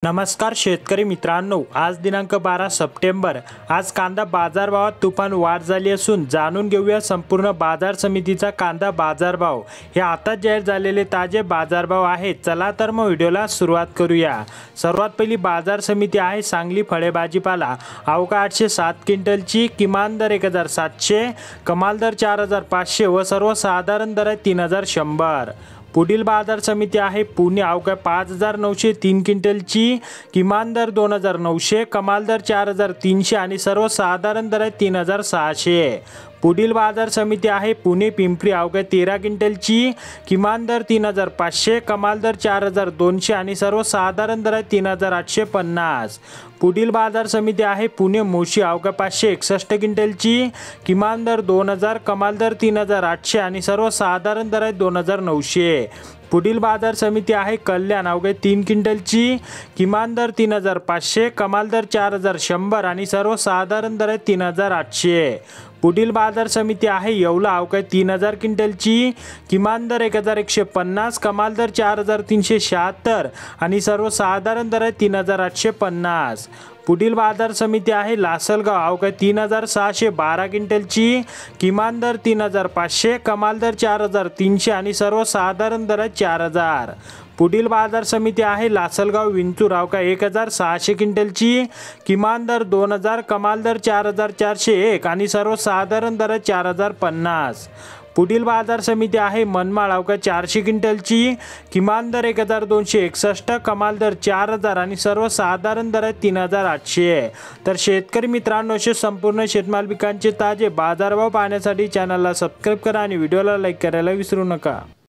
नमस्कार शेतकरी मित्रांनो, आज दिनांक 12 सप्टेंबर। आज कांदा बाजारभावात तुफान वाढ झाली असून जाणून घेऊया संपूर्ण बाजार समितीचा कांदा बाजारभाव। हे आता जाहीर झालेले ताजे बाजारभाव आहेत। चला तर मग व्हिडिओला सुरुवात करूया। सर्वात पहिली बाजार समिती आहे सांगली फळे भाजीपाला। अवघा 807 क्विंटलची, किमान दर 1700, कमाल दर 4500 व सर्वसाधारण दर 3100। पुढील बाजार समिती आहे पुणे। अवघ्या 5903 क्विंटलची, किमान दर 2900, कमाल दर 4300 आणि सर्वसाधारण दर 3600। पुढील बाजार समिती आहे पुणे पिंपरी। अवघ्या 13 क्विंटलची, किमान दर 3500, कमाल दर 4200 आणि सर्वसाधारण दर 3850। पुढील बाजार समिती आहे पुणे मोशी। अवघ्या 561 क्विंटलची, किमान दर 2000, कमाल दर 3800 आणि सर्वसाधारण दर 2900। पुढील बाजार समिती आहे कल्याण। अवघ्या 3 क्विंटलची, किमान दर 3500, कमाल दर 4100 आणि सर्वसाधारण दर 3800। पुढील बाजार समिती आहे येवला। अवघ्या 3000 क्विंटलची, किमान दर 1150, कमाल दर 4376 आणि सर्वसाधारण दर 3850। पुढील बाजार समिती आहे लासलगाव। अवघ्या 3612 क्विंटलची, किमान दर 3500, कमाल दर 4300 आणि सर्वसाधारण दर 4000। पुढील बाजार समिती आहे लासलगाव विंचूर। अवघ्या 1600 क्विंटलची, किमान दर 2000, कमाल दर 4401 आणि सर्वसाधारण दर 4050। पुढील बाजार समिती आहे मनमाड। अवघ्या 400 क्विंटलची, किमान दर 1261, कमाल दर 4000 आणि सर्वसाधारण दर 3800। तर शेतकरी मित्रांनो, असे संपूर्ण शेतमाल पिकांचे ताजे बाजारभाव पाहण्यासाठी चॅनलला सबस्क्राईब करा आणि व्हिडिओला लाईक करायला विसरू नका।